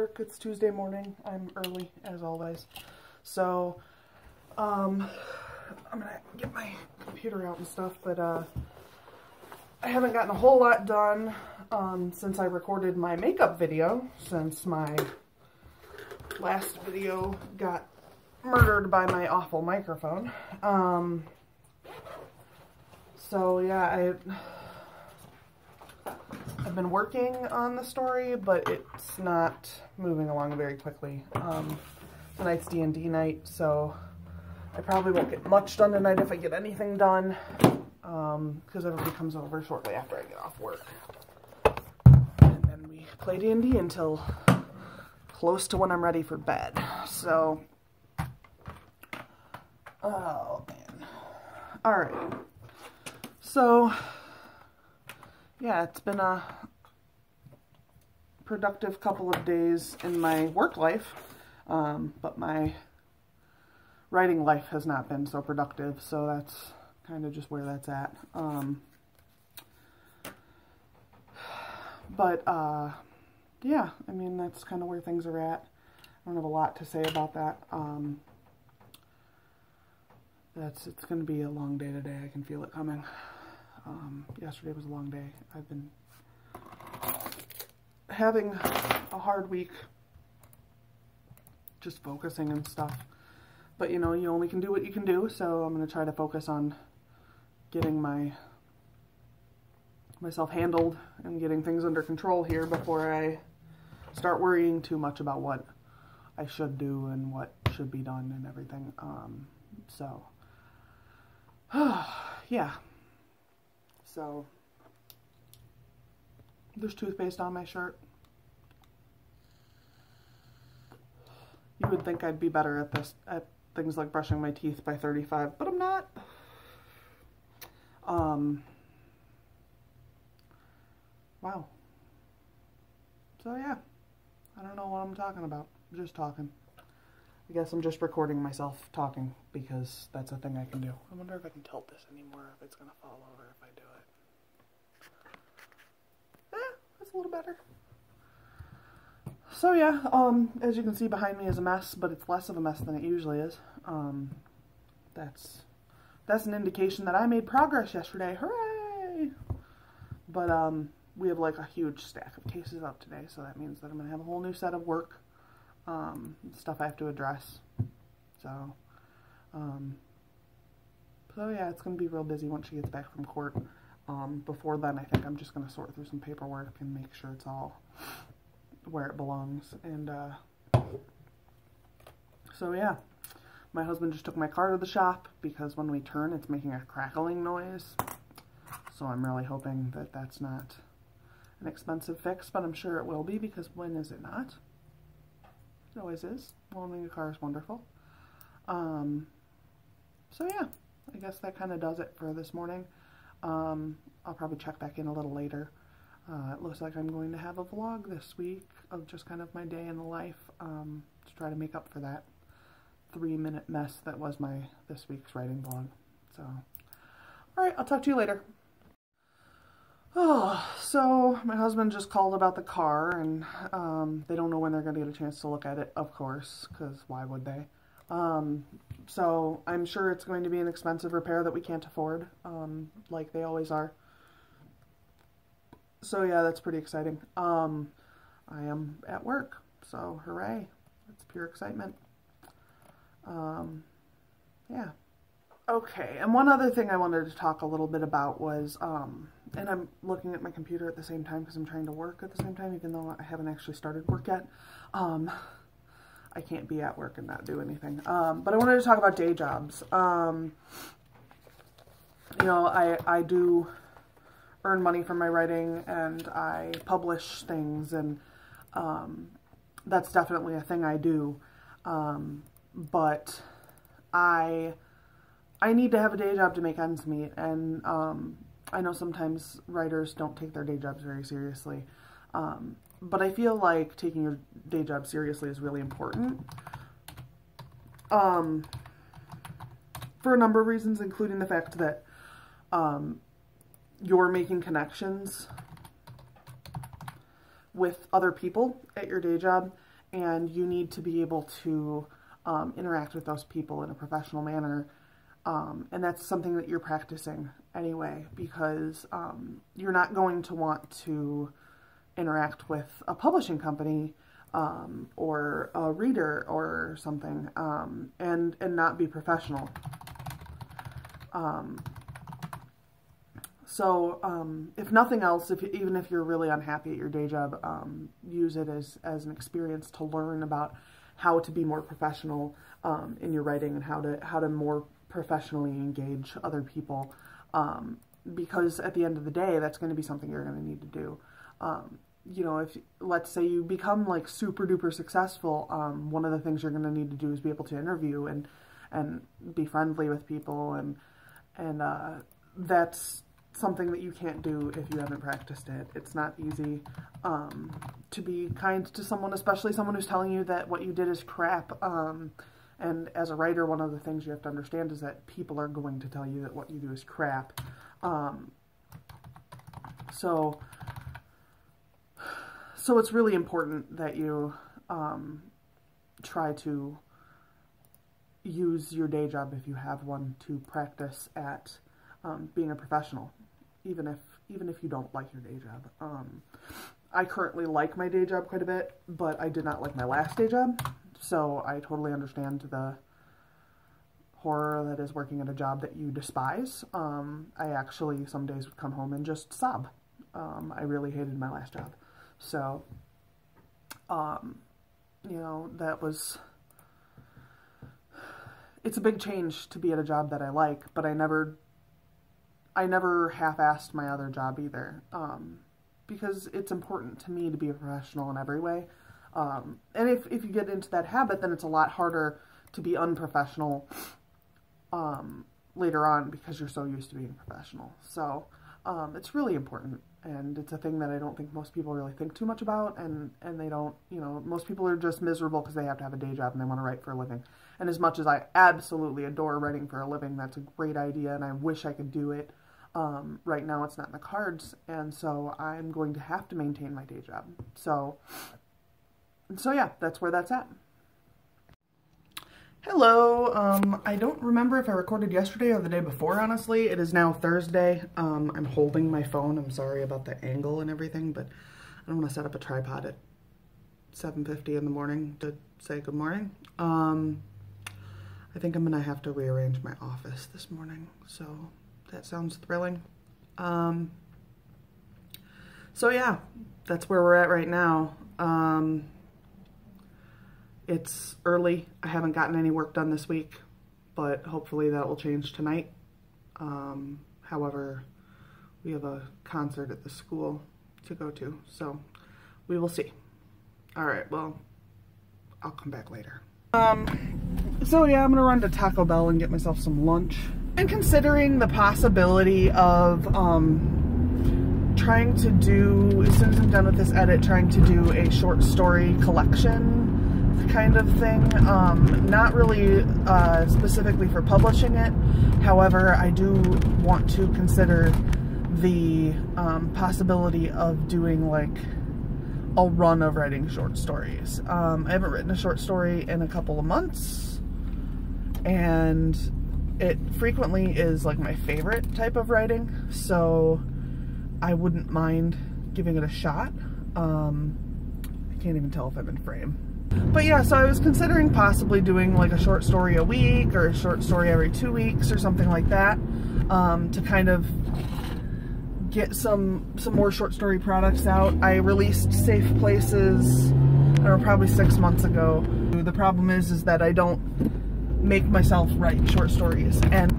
work. It's Tuesday morning. I'm early, as always. So, I'm gonna get my computer out and stuff, but, I haven't gotten a whole lot done, since I recorded my makeup video, since my last video got murdered by my awful microphone. So yeah, I've been working on the story, but it's not moving along very quickly. Tonight's D&D night, so I probably won't get much done tonight if I get anything done, because everybody comes over shortly after I get off work. And then we play D&D until close to when I'm ready for bed. So, oh man. Alright. So, yeah, it's been a productive couple of days in my work life, but my writing life has not been so productive, so that's kind of just where that's at. Yeah, I mean, that's kind of where things are at. I don't have a lot to say about that. It's going to be a long day today. I can feel it coming. Yesterday was a long day. I've been having a hard week just focusing and stuff. But, you know, you only can do what you can do, so I'm going to try to focus on getting myself handled and getting things under control here before I start worrying too much about what I should do and what should be done and everything. Yeah. So, there's toothpaste on my shirt. You would think I'd be better at things like brushing my teeth by 35, but I'm not. Wow. So yeah, I don't know what I'm talking about. I'm just talking. I guess I'm just recording myself talking because that's a thing I can do. I wonder if I can tilt this anymore, if it's gonna fall over if I do it. That's a little better. So yeah, as you can see behind me is a mess, but it's less of a mess than it usually is. That's an indication that I made progress yesterday. Hooray! But, we have like a huge stack of cases up today, so that means that I'm gonna have a whole new set of work, stuff I have to address. So yeah, it's gonna be real busy once she gets back from court. Before then, I think I'm just gonna sort through some paperwork and make sure it's all where it belongs. And, so yeah, my husband just took my car to the shop because when we turn, it's making a crackling noise. So I'm really hoping that that's not an expensive fix, but I'm sure it will be, because when is it not? It always is. Owning a car is wonderful. So yeah, I guess that kind of does it for this morning. I'll probably check back in a little later. It looks like I'm going to have a vlog this week of just kind of my day in the life, to try to make up for that 3-minute mess that was this week's writing vlog. So, alright, I'll talk to you later. Oh, so my husband just called about the car, and they don't know when they're going to get a chance to look at it, of course, because why would they? So I'm sure it's going to be an expensive repair that we can't afford, like they always are. So yeah, that's pretty exciting. I am at work, so hooray. It's pure excitement. Yeah. Okay, and one other thing I wanted to talk a little bit about was, and I'm looking at my computer at the same time because I'm trying to work at the same time, even though I haven't actually started work yet. I can't be at work and not do anything. But I wanted to talk about day jobs. You know, I do earn money from my writing, and I publish things, and that's definitely a thing I do. But I need to have a day job to make ends meet, and I know sometimes writers don't take their day jobs very seriously, but I feel like taking your day job seriously is really important, for a number of reasons, including the fact that you're making connections with other people at your day job, and you need to be able to interact with those people in a professional manner. And that's something that you're practicing anyway, because you're not going to want to interact with a publishing company or a reader or something and not be professional. So if nothing else, even if you're really unhappy at your day job, use it as an experience to learn about how to be more professional in your writing and how to more professionally engage other people, because at the end of the day, that's going to be something you're going to need to do. You know, if let's say you become like super duper successful, one of the things you're going to need to do is be able to interview and be friendly with people, and that's something that you can't do if you haven't practiced it. It's not easy to be kind to someone, especially someone who's telling you that what you did is crap. And as a writer, one of the things you have to understand is that people are going to tell you that what you do is crap. So it's really important that you try to use your day job, if you have one, to practice at being a professional, even if you don't like your day job. I currently like my day job quite a bit, but I did not like my last day job, so I totally understand the horror that is working at a job that you despise. I actually some days would come home and just sob. I really hated my last job. So, you know, it's a big change to be at a job that I like, but I never half-assed my other job either, because it's important to me to be a professional in every way. And if you get into that habit, then it's a lot harder to be unprofessional later on, because you're so used to being professional. So it's really important, and it's a thing that I don't think most people really think too much about, and they don't, you know, most people are just miserable because they have to have a day job and they want to write for a living. And as much as I absolutely adore writing for a living, that's a great idea, and I wish I could do it. Right now it's not in the cards, and so I'm going to have to maintain my day job. So yeah, that's where that's at. Hello, I don't remember if I recorded yesterday or the day before, honestly. It is now Thursday. I'm holding my phone. I'm sorry about the angle and everything, but I don't want to set up a tripod at 7:50 in the morning to say good morning. I think I'm gonna have to rearrange my office this morning, so that sounds thrilling. So yeah, that's where we're at right now. It's early. I haven't gotten any work done this week, but hopefully that will change tonight. However, we have a concert at the school to go to, so we will see. All right, well, I'll come back later. So yeah, I'm gonna run to Taco Bell and get myself some lunch. And considering the possibility of trying to do, as soon as I'm done with this edit, trying to do a short story collection kind of thing. Not really specifically for publishing it. However, I do want to consider the possibility of doing like a run of writing short stories. I haven't written a short story in a couple of months, and it frequently is like my favorite type of writing, so I wouldn't mind giving it a shot. I can't even tell if I'm in frame. But yeah, so I was considering possibly doing like a short story a week or a short story every 2 weeks or something like that, to kind of get some more short story products out. I released Safe Places, I don't know, probably 6 months ago. The problem is that I don't make myself write short stories, and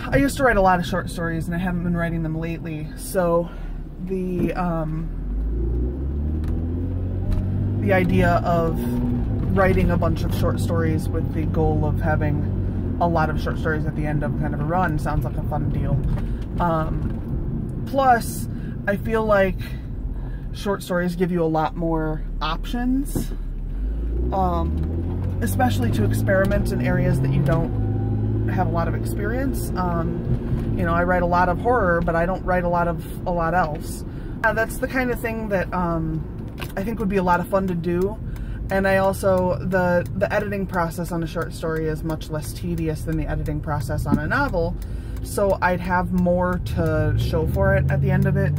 I used to write a lot of short stories and I haven't been writing them lately, so the idea of writing a bunch of short stories with the goal of having a lot of short stories at the end of kind of a run sounds like a fun deal. Plus, I feel like short stories give you a lot more options, especially to experiment in areas that you don't have a lot of experience. You know, I write a lot of horror, but I don't write a lot else. That's the kind of thing that I think would be a lot of fun to do. And I also, the editing process on a short story is much less tedious than the editing process on a novel. So I'd have more to show for it at the end of it.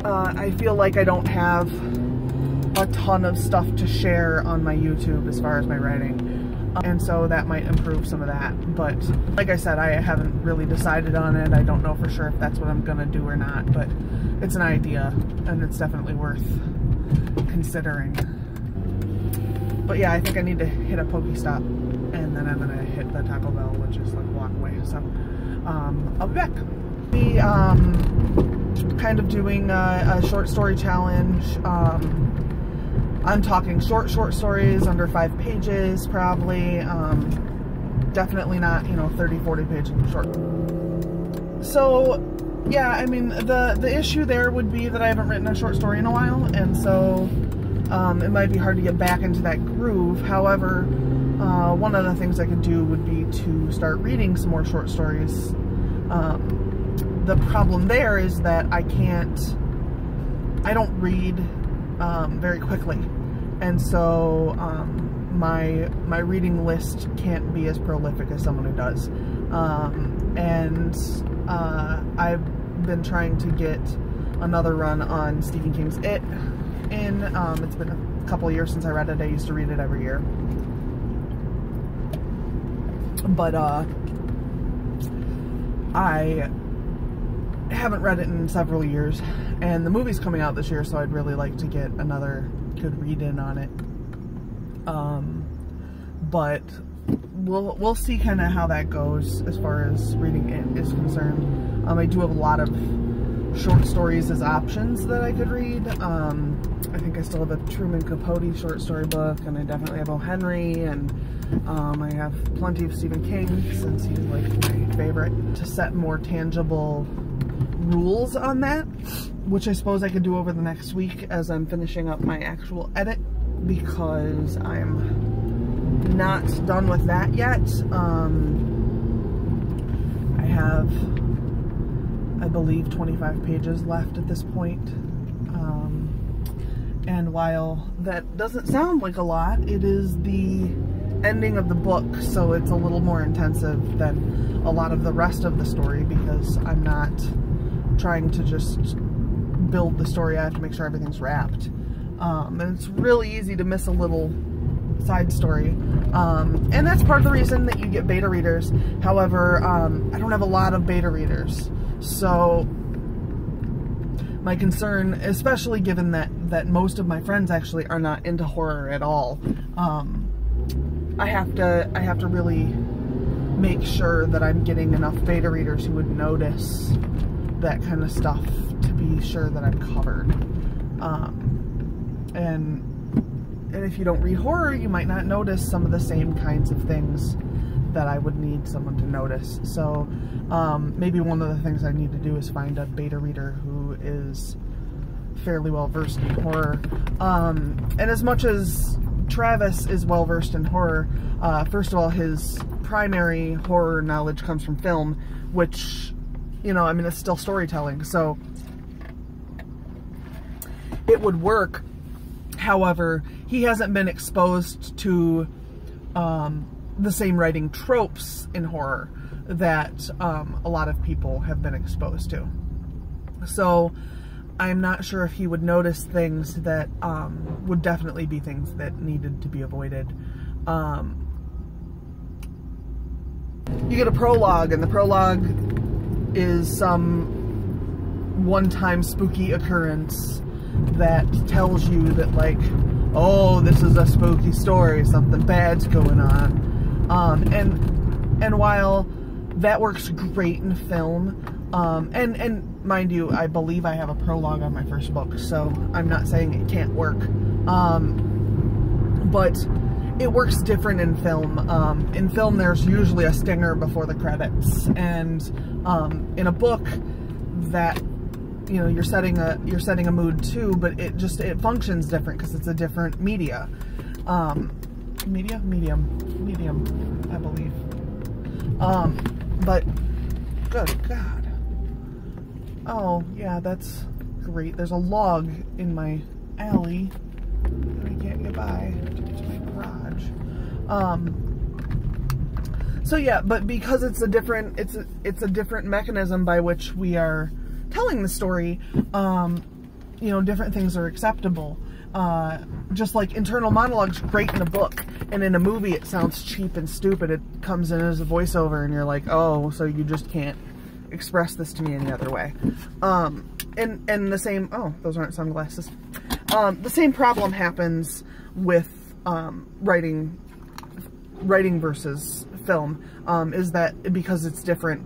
I feel like I don't have a ton of stuff to share on my YouTube as far as my writing. And so that might improve some of that. But like I said, I haven't really decided on it. I don't know for sure if that's what I'm gonna do or not, but it's an idea and it's definitely worth considering. But yeah, I think I need to hit a Pokestop and then I'm gonna hit the Taco Bell, which is like a walk away. So I'll be back. We kind of doing a short story challenge. I'm talking short stories under 5 pages, probably. Definitely not, 30, 40 pages short. So, yeah, I mean, the issue there would be that I haven't written a short story in a while, and so it might be hard to get back into that groove. However, one of the things I could do would be to start reading some more short stories. The problem there is that I don't read very quickly, and so my reading list can't be as prolific as someone who does. I've been trying to get another run on Stephen King's It in. It's been a couple of years since I read it. I used to read it every year, but I haven't read it in several years, and the movie's coming out this year, so I'd really like to get another good read-in on it. But we'll see kind of how that goes as far as reading it is concerned. I do have a lot of short stories as options that I could read. I think I still have a Truman Capote short story book, and I definitely have O. Henry, and I have plenty of Stephen King since he's like my favorite. To set more tangible rules on that, which I suppose I could do over the next week as I'm finishing up my actual edit, because I'm not done with that yet. I have, I believe, 25 pages left at this point. And while that doesn't sound like a lot, it is the ending of the book, so it's a little more intensive than a lot of the rest of the story, because I'm not trying to just build the story. I have to make sure everything's wrapped. And it's really easy to miss a little side story. And that's part of the reason that you get beta readers. However, I don't have a lot of beta readers. So my concern, especially given that most of my friends actually are not into horror at all, I have to really make sure that I'm getting enough beta readers who would notice that kind of stuff to be sure that I'm covered. And if you don't read horror, you might not notice some of the same kinds of things that I would need someone to notice. So maybe one of the things I need to do is find a beta reader who is fairly well versed in horror. And as much as Travis is well versed in horror, first of all, his primary horror knowledge comes from film, which, I mean, it's still storytelling, so it would work. However, he hasn't been exposed to the same writing tropes in horror that a lot of people have been exposed to. So I'm not sure if he would notice things that would definitely be things that needed to be avoided. You get a prologue, and the prologue is some one-time spooky occurrence that tells you that, like, oh, this is a spooky story, something bad's going on. And while that works great in film, and mind you, I believe I have a prologue on my first book, so I'm not saying it can't work, but it works different in film. In film, there's usually a stinger before the credits, and in a book, that you're setting a mood too, but it functions different because it's a different medium, I believe. But good God. Oh yeah, that's great. There's a log in my alley that I can't get by to get to my garage. So yeah, but because it's a different mechanism by which we are telling the story, you know, different things are acceptable. Just like internal monologue's great in a book, and in a movie it sounds cheap and stupid. It comes in as a voiceover and you're like, oh, so you just can't express this to me any other way. And the same, oh, those aren't sunglasses. The same problem happens with writing versus film, is that because it's different,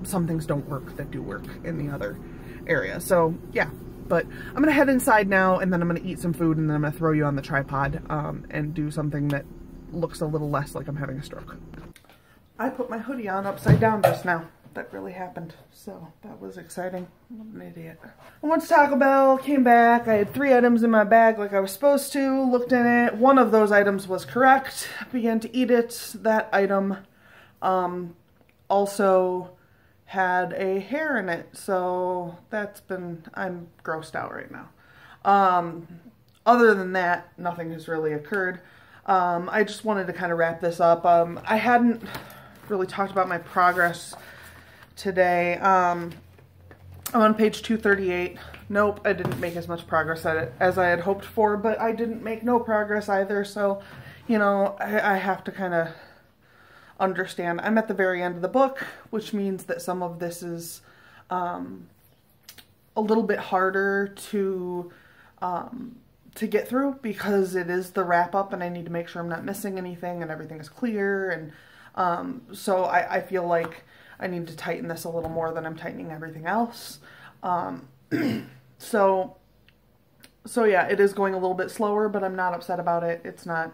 some things don't work that do work in the other area. So yeah, but I'm gonna head inside now, and then I'm gonna eat some food, and then I'm gonna throw you on the tripod and do something that looks a little less like I'm having a stroke. I put my hoodie on upside down just now. That really happened, so that was exciting. I'm an idiot. I went to Taco Bell, came back, I had 3 items in my bag like I was supposed to, looked in it, one of those items was correct, began to eat it. That item also had a hair in it, so I'm grossed out right now. Other than that, nothing has really occurred. I just wanted to kind of wrap this up. I hadn't really talked about my progress today. I'm on page 238. Nope, I didn't make as much progress at it as I had hoped for, but I didn't make no progress either, so, you know, I have to kind of understand. I'm at the very end of the book, which means that some of this is a little bit harder to get through, because it is the wrap-up and I need to make sure I'm not missing anything and everything is clear, and so I feel like I need to tighten this a little more than I'm tightening everything else. So yeah, it is going a little bit slower, but I'm not upset about it. I'm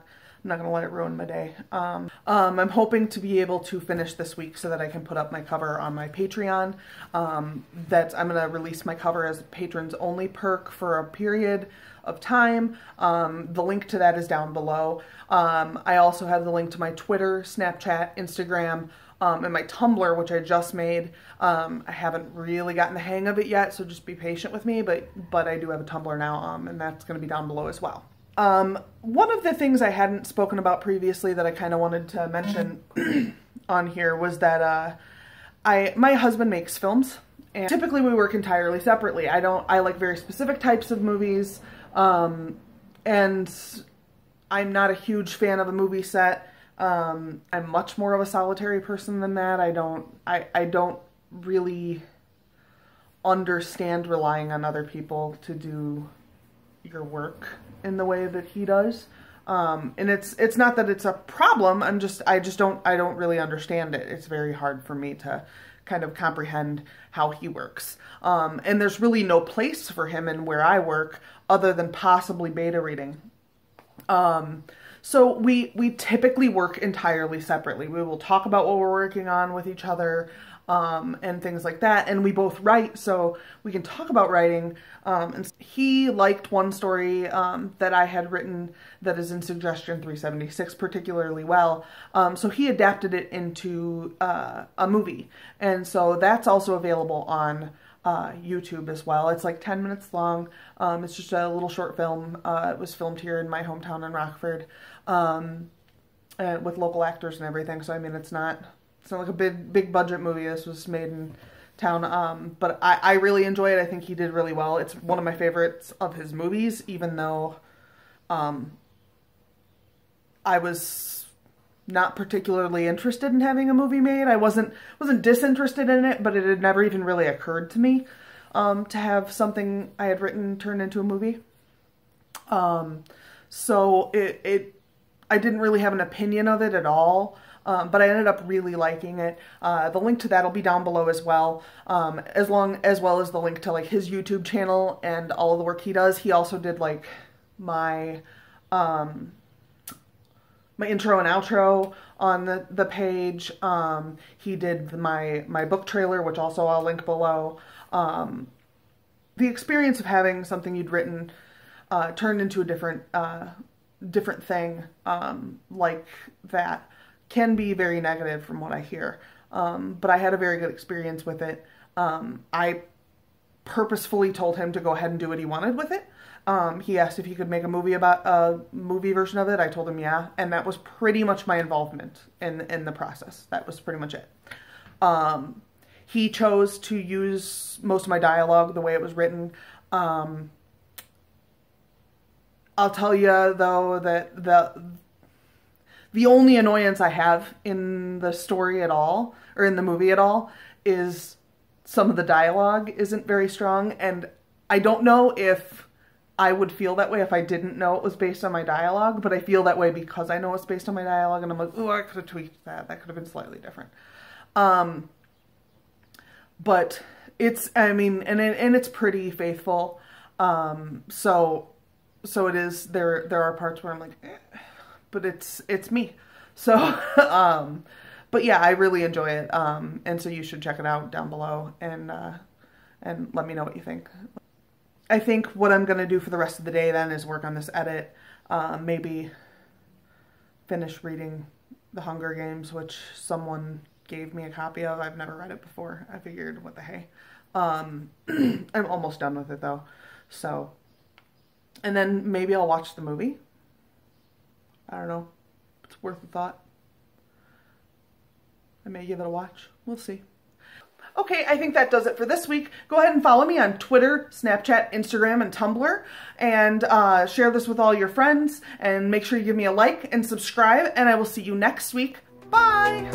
not going to let it ruin my day. I'm hoping to be able to finish this week so that I can put up my cover on my Patreon. I'm going to release my cover as a patrons only perk for a period of time. The link to that is down below. I also have the link to my Twitter, Snapchat, Instagram, and my Tumblr, which I just made. I haven't really gotten the hang of it yet, so just be patient with me, but I do have a Tumblr now, and that's going to be down below as well. One of the things I hadn't spoken about previously that I kind of wanted to mention on here was that my husband makes films, and typically we work entirely separately. I like very specific types of movies, and I'm not a huge fan of a movie set. I'm much more of a solitary person than that. I don't really understand relying on other people to do your work in the way that he does. And it's not that it's a problem. I don't really understand it. It's very hard for me to kind of comprehend how he works. And there's really no place for him in where I work other than possibly beta reading. So we typically work entirely separately. We will talk about what we're working on with each other, and things like that. And we both write, so we can talk about writing. And he liked one story that I had written that is in Suggestion 376 particularly well. So he adapted it into a movie. And so that's also available on YouTube as well. It's like 10 minutes long. It's just a little short film. It was filmed here in my hometown in Rockford, with local actors and everything. So I mean, it's not like a big budget movie. This was made in town. But I really enjoy it. I think he did really well. It's one of my favorites of his movies, even though I was not particularly interested in having a movie made. I wasn't disinterested in it, but it had never even really occurred to me to have something I had written turned into a movie. So I didn't really have an opinion of it at all, but I ended up really liking it. The link to that will be down below as well, as well as the link to like his YouTube channel and all of the work he does. He also did like my intro and outro on the page. He did my book trailer, which also I'll link below. The experience of having something you'd written turned into a different thing like that can be very negative from what I hear. But I had a very good experience with it. I purposefully told him to go ahead and do what he wanted with it. He asked if he could make a movie version of it. I told him yeah, and that was pretty much my involvement in the process. That was pretty much it. He chose to use most of my dialogue the way it was written. I'll tell you though that the only annoyance I have in the story at all, or in the movie at all, is some of the dialogue isn't very strong, and I don't know if I would feel that way if I didn't know it was based on my dialogue, but I feel that way because I know it's based on my dialogue, and I'm like, oh, I could have tweaked that. That could have been slightly different. But it's, I mean, and it's pretty faithful. So it is, there are parts where I'm like, but it's me. So, but yeah, I really enjoy it. And so you should check it out down below and let me know what you think. I think what I'm going to do for the rest of the day then is work on this edit. Maybe finish reading The Hunger Games, which someone gave me a copy of. I've never read it before. I figured, what the hey. I'm almost done with it though. So, and then maybe I'll watch the movie. I don't know. It's worth a thought. I may give it a watch. We'll see. Okay, I think that does it for this week. Go ahead and follow me on Twitter, Snapchat, Instagram, and Tumblr. And share this with all your friends. And make sure you give me a like and subscribe. And I will see you next week. Bye!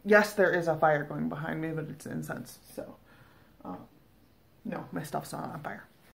Yes, there is a fire going behind me, but it's incense. So, no, my stuff's not on fire.